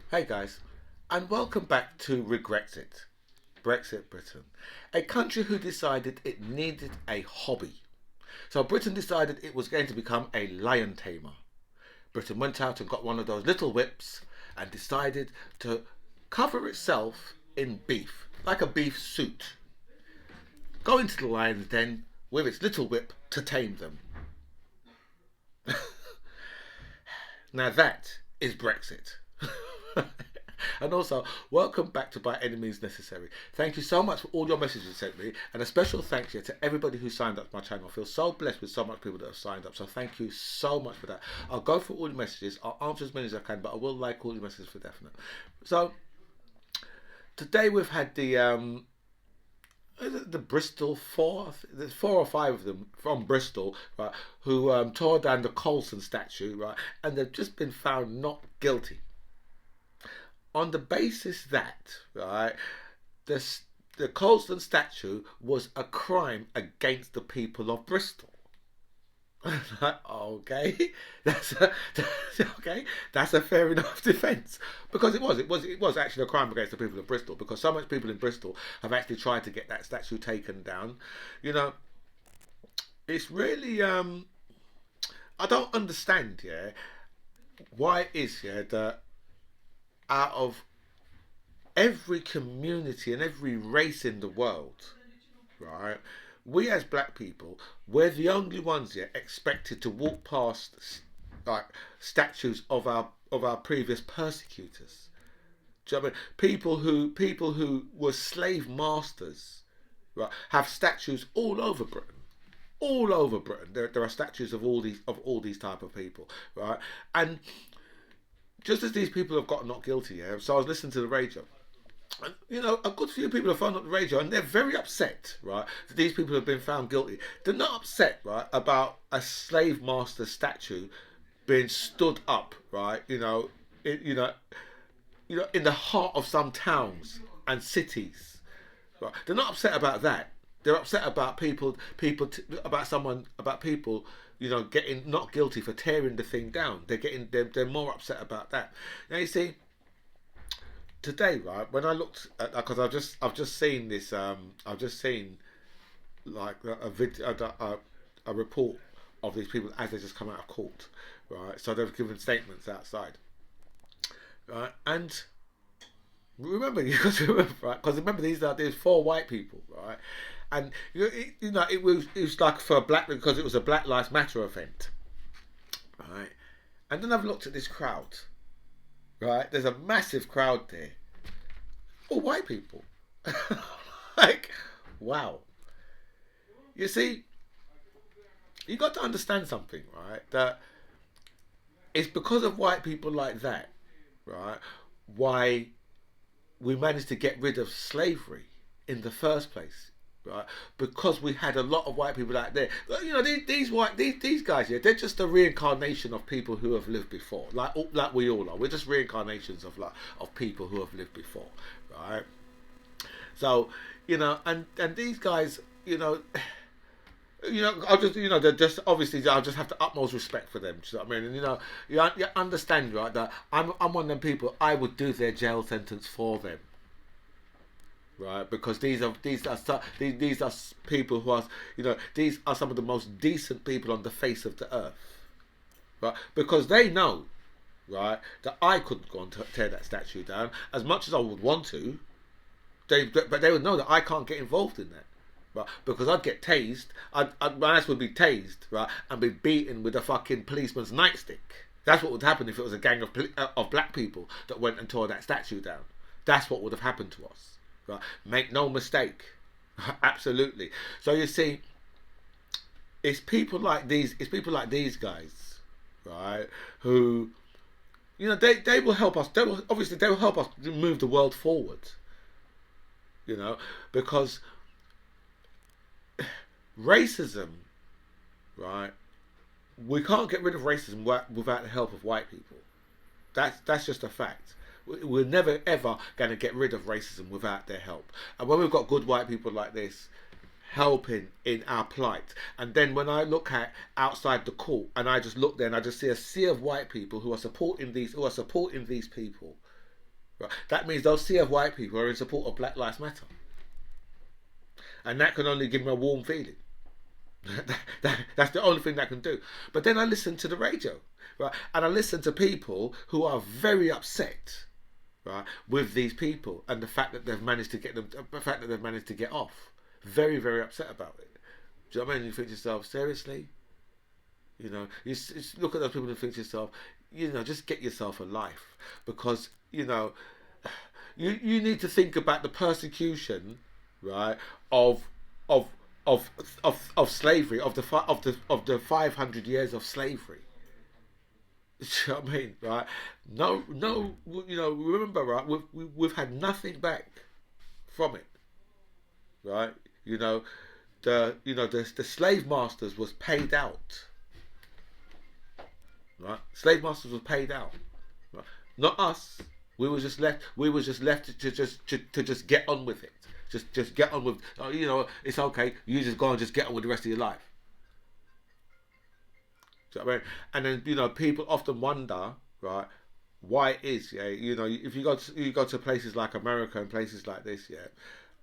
Hey guys, and welcome back to Regrexit, Brexit Britain, a country who decided it needed a hobby. So Britain decided it was going to become a lion tamer. Britain went out and got one of those little whips and decided to cover itself in beef, like a beef suit. Go into the lion's den with its little whip to tame them. Now that is Brexit. And also, welcome back to By Any Means Necessary. Thank you so much for all your messages you sent me, and a special thank you to everybody who signed up to my channel. I feel so blessed with so much people that have signed up, so thank you so much for that. I'll go through all the messages, I'll answer as many as I can, but I will like all the messages for definite. So, today we've had the Bristol Four. There's four or five of them from Bristol, right, who tore down the Colston statue, right, and they've just been found not guilty on the basis that, right, this the Colston statue was a crime against the people of Bristol. Okay, okay. That's a fair enough defence because it was actually a crime against the people of Bristol because so much people in Bristol have actually tried to get that statue taken down. You know, it's really I don't understand. Yeah, why it is that out of every community and every race in the world, right? We as black people, we're the only ones here expected to walk past like statues of our previous persecutors. Do you know what I mean? People who were slave masters, right, have statues all over Britain. All over Britain, there are statues of all these type of people, right? And just as these people have got not guilty, yeah. So I was listening to the radio, and, a good few people have found up the radio, and they're very upset, right, that these people have been found guilty. They're not upset, right, about a slave master statue being stood up, right, in the heart of some towns and cities, right. They're not upset about that. They're upset about about people, getting not guilty for tearing the thing down. They're more upset about that. Now you see, today, right, when I looked at, because I've just seen this, I've just seen like a video, a report of these people as they just come out of court, right? So they've given statements outside, right? And remember, you got to remember, right? Because remember, there's four white people, right? And it was like for a black, because it was a Black Lives Matter event, right? And then I've looked at this crowd, right? There's a massive crowd there, all white people. Like, wow. You see, you got to understand something, right? That it's because of white people like that, right? Why we managed to get rid of slavery in the first place, right? Because we had a lot of white people out there. These guys here, they're just a reincarnation of people who have lived before, like we all are. We're just reincarnations of people who have lived before, right? So, and these guys, I'll just, they're just obviously, I'll just have the utmost respect for them. Do you know what I mean? And you understand, right? That I'm one of them people. I would do their jail sentence for them, right? Because these are people who are, these are some of the most decent people on the face of the earth, right? Because they know, right, that I couldn't go and tear that statue down as much as I would want to. But they would know that I can't get involved in that. Right? Because I'd get tased, my ass would be tased, right, and be beaten with a fucking policeman's nightstick. That's what would happen if it was a gang of black people that went and tore that statue down. That's what would have happened to us, right? Make no mistake, absolutely. So you see, it's people like these. It's people like these guys, right, who, they will help us. They will help us move the world forward. Because racism, right? We can't get rid of racism without the help of white people. That's just a fact. We're never ever going to get rid of racism without their help. And when we've got good white people like this helping in our plight, and then when I look at outside the court and I just look there and I just see a sea of white people who are supporting these people, Right? That means those sea of white people are in support of Black Lives Matter, and that can only give them a warm feeling. That's the only thing that can do. But then I listen to the radio, right, and I listen to people who are very upset, right, with these people and the fact that they've managed to get them, the fact that they've managed to get off. Very, very upset about it. Do you know what I mean? You think to yourself, seriously? You know, you look at those people and think to yourself, you know, just get yourself a life, because you know, you need to think about the persecution, right, of of of slavery, of the 500 years of slavery. Do you know what I mean? Right? No, no. You know, remember, right? We've had nothing back from it, right? You know, the slave masters was paid out, right? Slave masters was paid out, right? Not us. We were just left. We were just left to just get on with it. Just get on with. You know, it's okay. You just go and just get on with the rest of your life. Do you know what I mean? And then, you know, people often wonder, right, why it is, yeah. You know, if you go to places like America and places like this, yeah.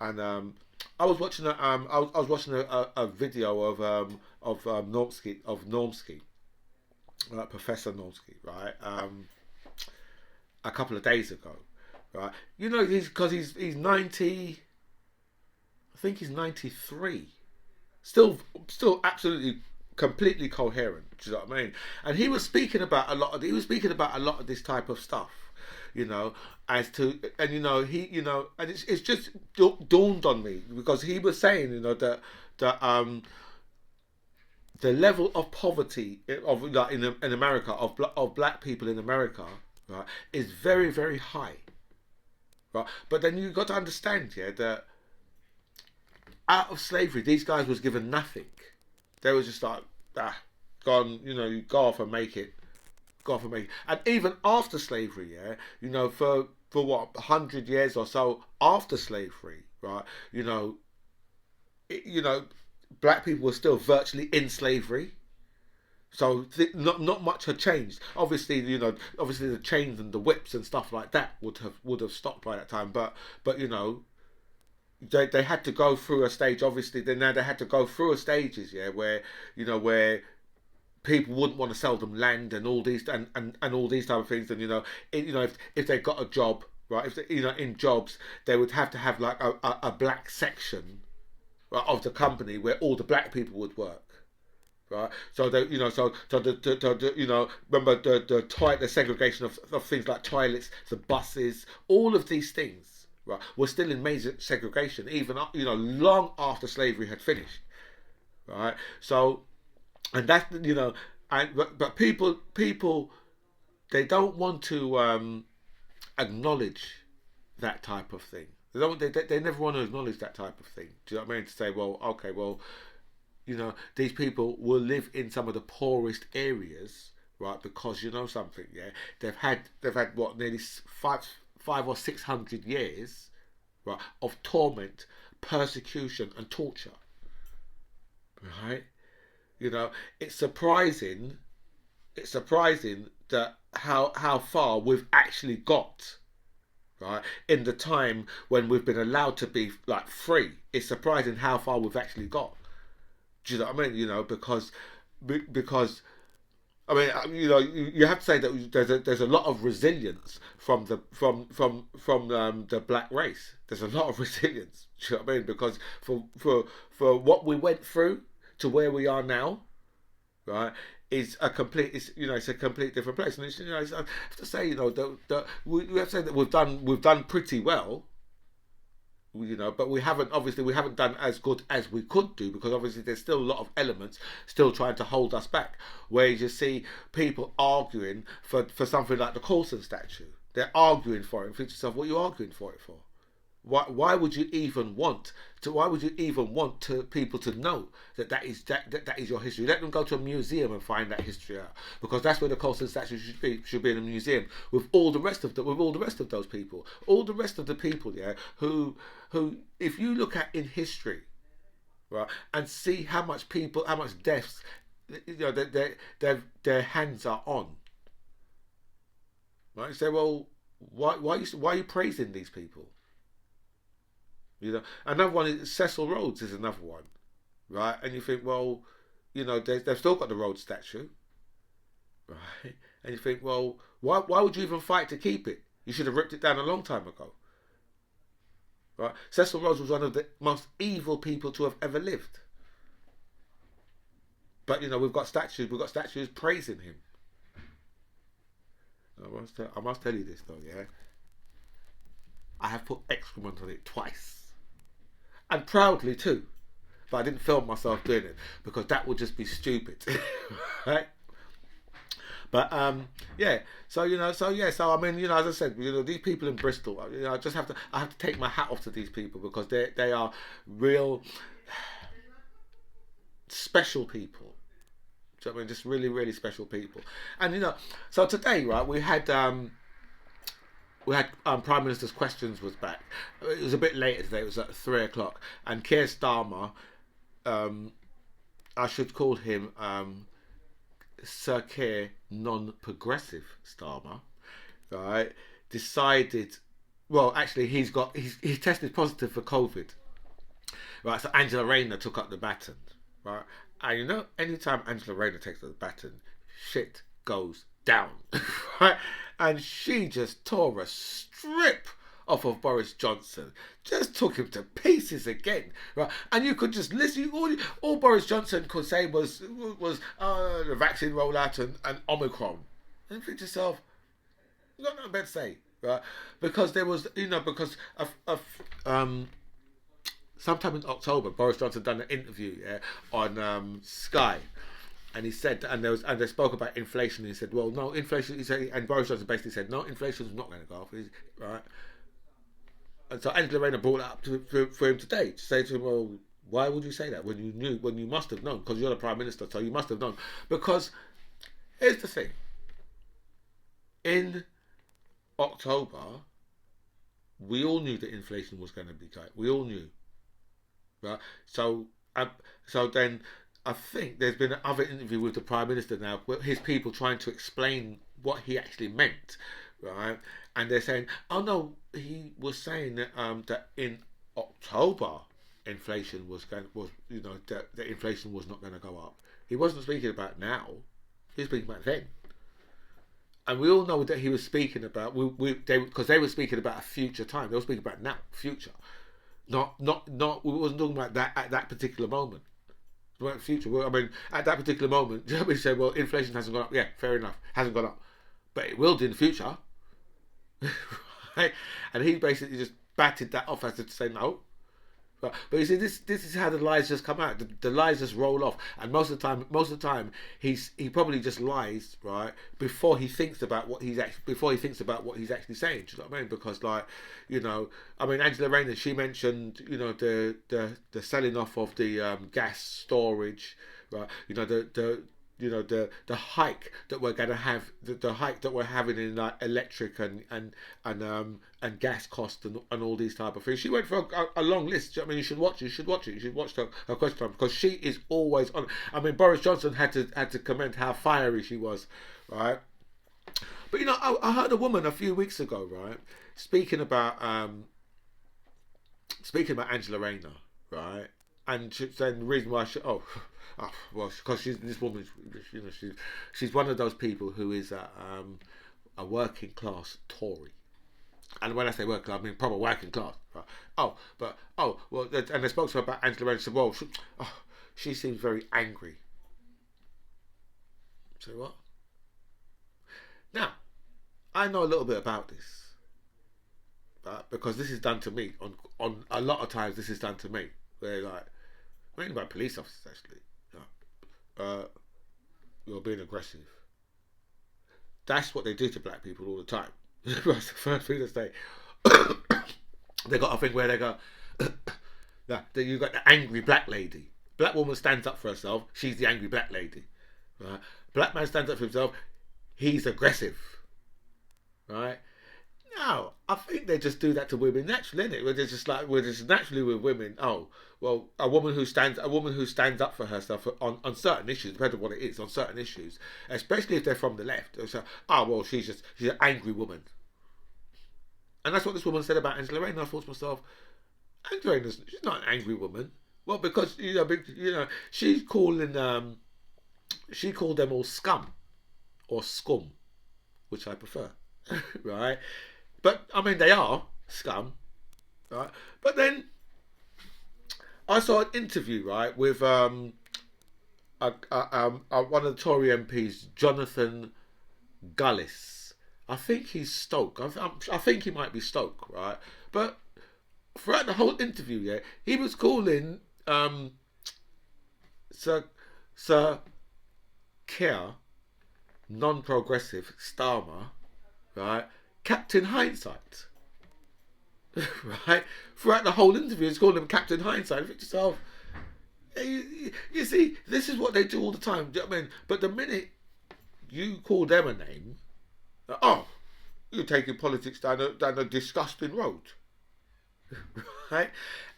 And I was watching I was watching a video of Normsky, right, Professor Normsky, right, a couple of days ago, right. You know, he's 90. I think he's 93. Still absolutely completely coherent. Do you know what I mean? And he was speaking about a lot of this type of stuff, you know, as to, and you know, and it's just dawned on me, because he was saying, you know, that the level of poverty of, like, in America, of black people in America, right, is very, very high, right. But then you've got to understand, yeah, that out of slavery, these guys was given nothing. They were just like, gone, you know, you go off and make it. Go off and make it. And even after slavery, yeah, you know, for what, 100 years or so after slavery, right, you know, black people were still virtually in slavery. So not much had changed. Obviously, you know, the chains and the whips and stuff like that would have stopped by that time. But you know, they had to go through a stage. Obviously, they had to go through a stages, yeah, where, you know, where people wouldn't want to sell them land and all these and all these type of things. And you know, if they got a job, right, if they, you know, in jobs, they would have to have like a black section, right, of the company where all the black people would work. Right, so they, you know, you know, remember the segregation of things like toilets, the buses, all of these things, right, were still in major segregation, even, you know, long after slavery had finished, right. So, and that's, you know, but people they don't want to acknowledge that type of thing. They never want to acknowledge that type of thing. Do you know what I mean? To say, well, okay, well, you know, these people will live in some of the poorest areas, right? Because, you know something, yeah, they've had what, nearly five or 600 years, right, of torment, persecution, and torture, right? You know, it's surprising that how far we've actually got, right, in the time when we've been allowed to be like free. It's surprising how far we've actually got. Do you know what I mean? You know, because I mean, you know, you have to say that there's a lot of resilience from the black race. There's a lot of resilience. Do you know what I mean? Because for what we went through to where we are now, right, is a complete. It's a complete different place. And it's, you know, I have to say, you know, that we have to say that we've done pretty well. You know, but we haven't done as good as we could do, because obviously there's still a lot of elements still trying to hold us back, where you just see people arguing for something like the Colston statue. They're arguing for it, and think to yourself, what are you arguing for it for? Why would you even want to people to know that is your history? Let them go to a museum and find that history out, because that's where the Colston statue should be in a museum with all the rest of those people, all the rest of the people, yeah, who if you look at in history, right, and see how much deaths, you know, their hands are on, right? You say, well, Why are you praising these people? You know, another one is Cecil Rhodes is another one, right? And you think, well, you know, they've still got the Rhodes statue, right? And you think, well, why would you even fight to keep it? You should have ripped it down a long time ago, right? Cecil Rhodes was one of the most evil people to have ever lived. But you know, we've got statues praising him. I must tell you this though, yeah. I have put excrement on it twice, and proudly too. But I didn't film myself doing it because that would just be stupid, right? But yeah. So you know, so I mean, you know, as I said, you know, these people in Bristol, you know, I have to take my hat off to these people because they are real special people. Do you know what I mean? Just really, really special people. And you know, so today, right, we had Prime Minister's questions was back. It was a bit later today. It was at 3 o'clock, and Keir Starmer, um, I should call him Sir Keir non-progressive Starmer, right? Decided. Well, actually, he tested positive for COVID, right? So Angela Rayner took up the baton, right? And you know, anytime Angela Rayner takes up the baton, shit goes down, right? And she just tore a strip off of Boris Johnson, just took him to pieces again, right? And you could just listen. All Boris Johnson could say was the vaccine rollout and Omicron, and you think to yourself, you got nothing better to say, right? Because there was, you know, because of sometime in October, Boris Johnson done an interview, yeah, on Sky, and he said, and they spoke about inflation. And he said, well, no inflation. He said, and Boris Johnson basically said, no, inflation is not going to go off, right? And so Angela Rayner brought it up for him today to say to him, well, why would you say that when you must have known, because you're the Prime Minister, so you must have known. Because here's the thing: in October, we all knew that inflation was going to be tight. We all knew, right? So then I think there's been another interview with the Prime Minister now, with his people trying to explain what he actually meant, right? And they're saying, oh no, he was saying that in October inflation was you know, that inflation was not going to go up. He wasn't speaking about now. He was speaking about then. And we all know that he was speaking about because they were speaking about a future time. They were speaking about now, future, not. We wasn't talking about that at that particular moment. About future. Well, I mean, at that particular moment, we said, well, inflation hasn't gone up. Yeah, fair enough, hasn't gone up, but it will do in the future. Right? And he basically just batted that off as to say no. But you see, this is how the lies just come out. The lies just roll off, and most of the time, he probably just lies, right, before he thinks about what he's actually saying. Do you know what I mean? Because, like, you know, I mean, Angela Rayner, she mentioned, you know, the selling off of the gas storage, right? You know, the hike that we're going to have, the hike that we're having in like electric and gas costs and all these type of things. She went for a long list. I mean, you should watch it. You should watch her question time, because she is always on. I mean, Boris Johnson had to comment how fiery she was, right? But you know, I heard a woman a few weeks ago, right, speaking about Angela Rayner, right, and she saying the reason why well, because this woman, you know, she's one of those people who is a working class Tory, and when I say working class, I mean proper working class. Right? Well, and they spoke to her about Angela Rayner. Said, well, she seems very angry. Say what? Now, I know a little bit about this, right? Because this is done to me on a lot of times. This is done to me. Where like, mainly by police officers actually. You're being aggressive. That's what they do to black people all the time. That's the first thing they say. They got a thing where they go, you got the angry black lady. Black woman stands up for herself. She's the angry black lady. Right? Black man stands up for himself. He's aggressive. Right? No, I think they just do that to women naturally, innit? We're just naturally with women. Oh, well, a woman who stands up for herself on certain issues, depending on what it is, on certain issues, especially if they're from the left. They'll say, oh, well, she's an angry woman. And that's what this woman said about Angela Rayner. I thought to myself, Angela Rayner, she's not an angry woman. Well, because she's calling she called them all scum or scum, which I prefer, right? But I mean, they are scum, right? But then I saw an interview, right, with one of the Tory MPs, Jonathan Gullis. I think he's Stoke. I think he might be Stoke, right? But throughout the whole interview, yeah, he was calling Sir Keir, non-progressive Starmer, right, Captain Hindsight, right? Throughout the whole interview, he's calling him Captain Hindsight. You think to yourself, you see, this is what they do all the time. Do you know what I mean? But the minute you call them a name, oh, you're taking politics down a disgusting road, right?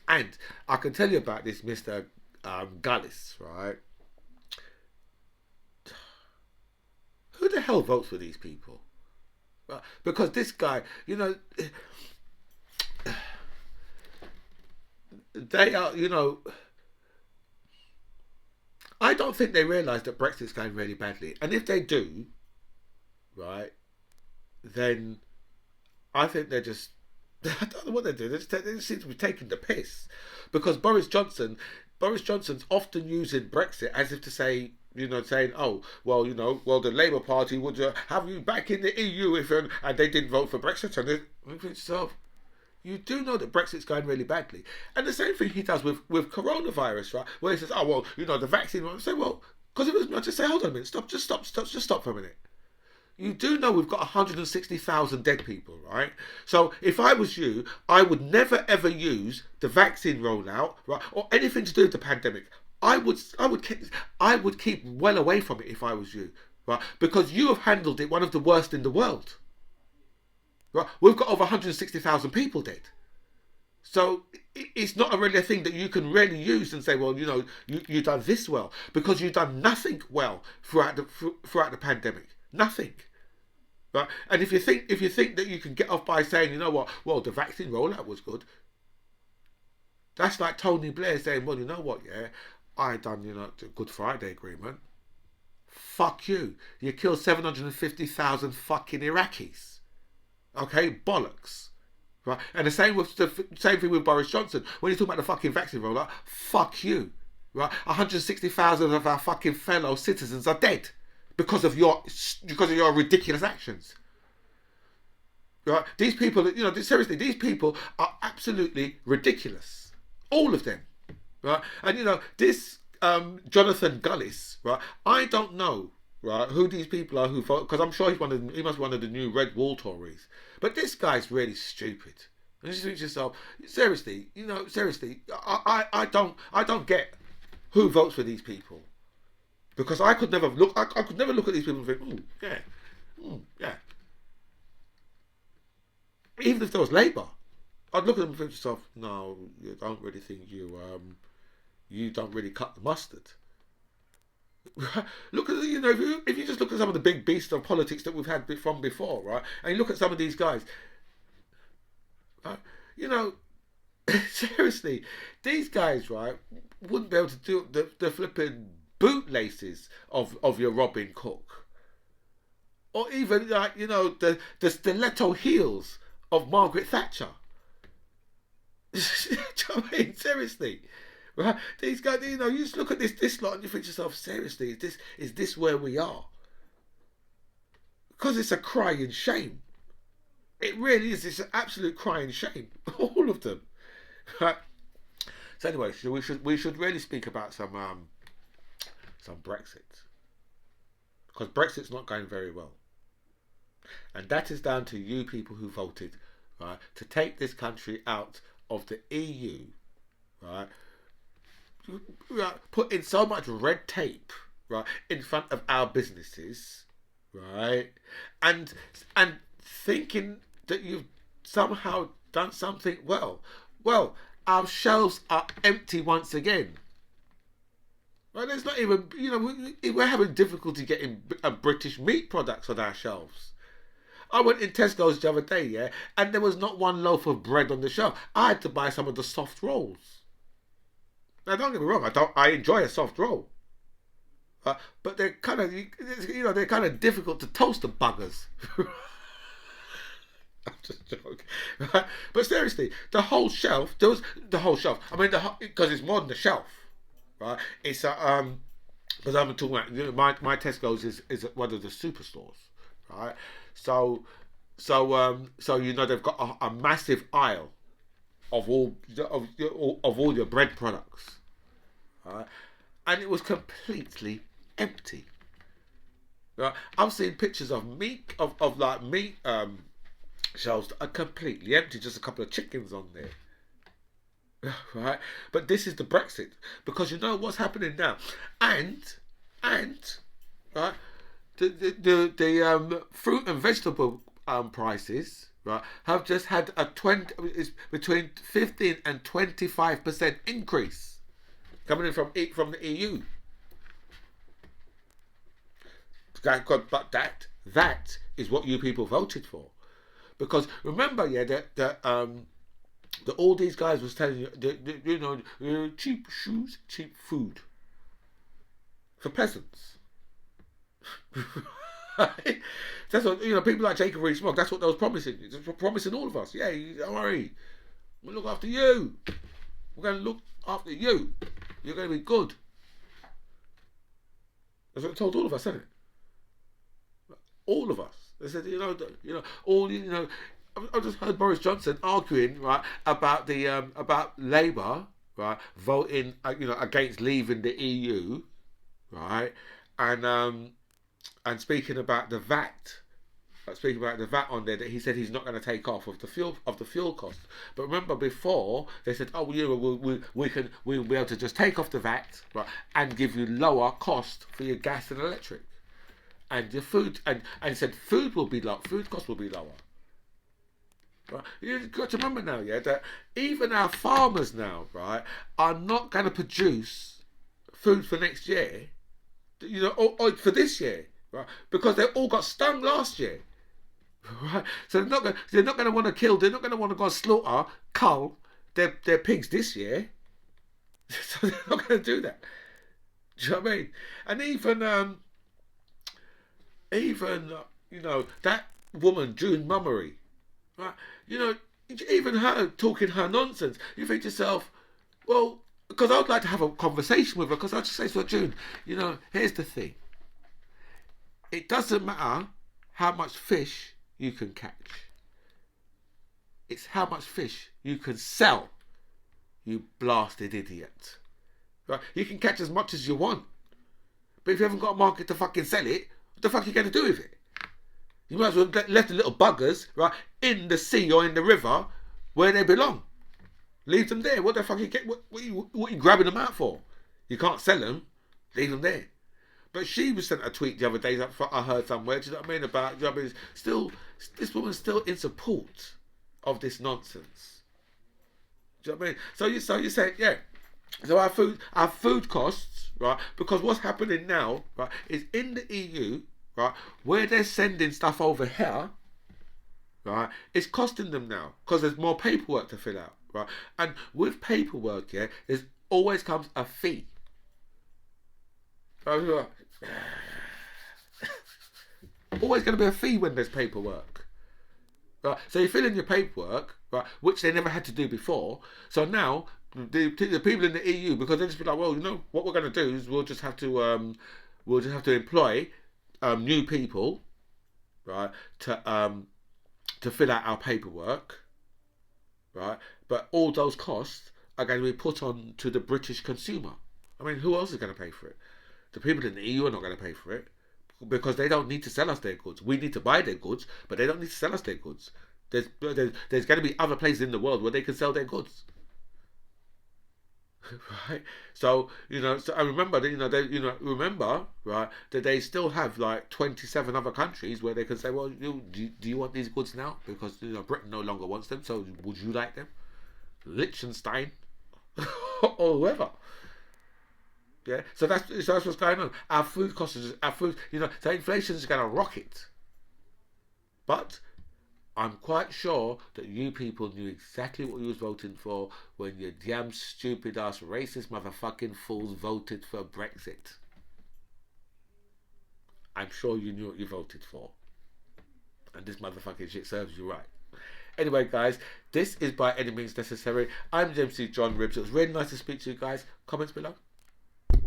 And I can tell you about this Mr. Gullis, right? Who the hell votes for these people? Right? Because this guy, they are, I don't think they realise that Brexit's going really badly. And if they do, right, then I think they're just, I don't know what they're doing. They just seem to be taking the piss. Because Boris Johnson's often using Brexit as if to say, saying, oh, well, the Labour Party would have you back in the EU if and they didn't vote for Brexit. And think to yourself, you do know that Brexit's going really badly. And the same thing he does with coronavirus, right? Where he says, oh, well, the vaccine. I say, well, because it was not just say, hold on a minute, just stop for a minute. You do know we've got 160,000 dead people, right? So if I was you, I would never ever use the vaccine rollout, right, or anything to do with the pandemic. I would keep well away from it if I was you, right? Because you have handled it one of the worst in the world. Right? We've got over 160,000 people dead. So it's not really a thing that you can really use and say, well, you've done this well, because you've done nothing well throughout the pandemic. Nothing. Right? And if you think that you can get off by saying, you know what, well, the vaccine rollout was good. That's like Tony Blair saying, well, you know what, yeah, I done, the Good Friday Agreement. Fuck you. You killed 750,000 fucking Iraqis. Okay, bollocks. Right? And the same thing with Boris Johnson. When you talk about the fucking vaccine rollout, fuck you. Right? 160,000 of our fucking fellow citizens are dead because of your ridiculous actions. Right? These people, seriously, these people are absolutely ridiculous. All of them. Right? And this Jonathan Gullis, right? I don't know, right, who these people are who vote, because I'm sure he must be one of the new Red Wall Tories. But this guy's really stupid. And you just think to yourself, seriously, I don't get who votes for these people. Because I could never look at these people and think, yeah. Even if there was Labour, I'd look at them and think to myself, no, you don't really think you don't really cut the mustard. Look at if you just look at some of the big beasts of politics that we've had from before, right? And you look at some of these guys, right? Seriously, these guys, right, wouldn't be able to do the flipping bootlaces of your Robin Cook, or even the stiletto heels of Margaret Thatcher. Do you know what I mean? Seriously. Right? These guys, you just look at this lot and you think to yourself, seriously, is this where we are? Because it's a crying shame. It really is. It's an absolute crying shame. All of them. Right? So anyway, we should really speak about some Brexit. Because Brexit's not going very well. And that is down to you people who voted, right, to take this country out of the EU, right? Put in so much red tape, right, in front of our businesses, right, and thinking that you've somehow done something well. Well, our shelves are empty once again. Right, there's not even, we're having difficulty getting British meat products on our shelves. I went in Tesco's the other day, yeah, and there was not one loaf of bread on the shelf. I had to buy some of the soft rolls. Now, don't get me wrong, I enjoy a soft roll, but they're kind of, they're kind of difficult to toast, the buggers. I'm just joking, right? But seriously, the whole shelf. There was the whole shelf. I mean, because it's more than the shelf, right? It's because I'm talking about, my Tesco's is one of the superstores, right? So they've got a massive aisle of all your bread products, right? And it was completely empty. Right? I've seen pictures of meat of like meat shelves that are completely empty, just a couple of chickens on there. Right? But this is the Brexit, because you know what's happening now, and right, the fruit and vegetable prices, right, have just had a between 15 and 25% increase coming in from the EU. But that is what you people voted for, because remember, yeah, that all these guys was telling you that, cheap shoes, cheap food for peasants. Right? That's what people like Jacob Rees-Mogg. That's what they was promising. It's promising all of us. Yeah, don't worry, we'll look after you. We're going to look after you. You're going to be good. That's what they told all of us, isn't it? All of us. They said, I just heard Boris Johnson arguing, right, about the about Labour, right, voting, against leaving the EU, right, and speaking about the VAT. Speaking about the VAT on there, that he said he's not going to take off of the fuel cost. But remember, before they said, "Oh, we'll be able to just take off the VAT, right, and give you lower cost for your gas and electric, and your food, and said food cost will be lower." Right? You've got to remember now, yeah, that even our farmers now, right, are not going to produce food for next year, or for this year, right, because they all got stung last year. Right, so they're not going to want to kill. They're not going to want to go slaughter, cull their pigs this year. So they're not going to do that. Do you know what I mean? And even that woman June Mummery, right? Even her talking her nonsense. You think to yourself, well, because I would like to have a conversation with her, because I just say to her, June, here's the thing. It doesn't matter how much fish you can catch. It's how much fish you can sell, you blasted idiot. Right? You can catch as much as you want, but if you haven't got a market to fucking sell it, what the fuck are you going to do with it? You might as well left the little buggers, right, in the sea or in the river where they belong. Leave them there. What the fuck what are you grabbing them out for? You can't sell them. Leave them there. But she was sent a tweet the other day that I heard somewhere. Do you know what I mean? About, this woman's still in support of this nonsense. Do you know what I mean? So you say, yeah. So our food costs, right? Because what's happening now, right, is in the EU, right, where they're sending stuff over here, right, it's costing them now because there's more paperwork to fill out, right? And with paperwork, yeah, there's always comes a fee. Always going to be a fee when there's paperwork. Right? So you fill in your paperwork, right, which they never had to do before. So now the people in the EU, because they just be like, well, what we're going to do is we'll just have to employ new people, right, to fill out our paperwork, right. But all those costs are going to be put on to the British consumer. I mean, who else is going to pay for it? The people in the EU are not going to pay for it, because they don't need to sell us their goods. We need to buy their goods, but they don't need to sell us their goods. There's going to be other places in the world where they can sell their goods. Right, so I remember that remember, right, that they still have like 27 other countries where they can say, well, do you want these goods now, because Britain no longer wants them, so would you like them? Liechtenstein or whoever. Yeah, so that's what's going on. Our food costs, so inflation is going to rocket. But I'm quite sure that you people knew exactly what you was voting for when your damn stupid ass racist motherfucking fools voted for Brexit. I'm sure you knew what you voted for. And this motherfucking shit serves you right. Anyway, guys, this is By Any Means Necessary. I'm James C. John Ribbs. It was really nice to speak to you guys. Comments below.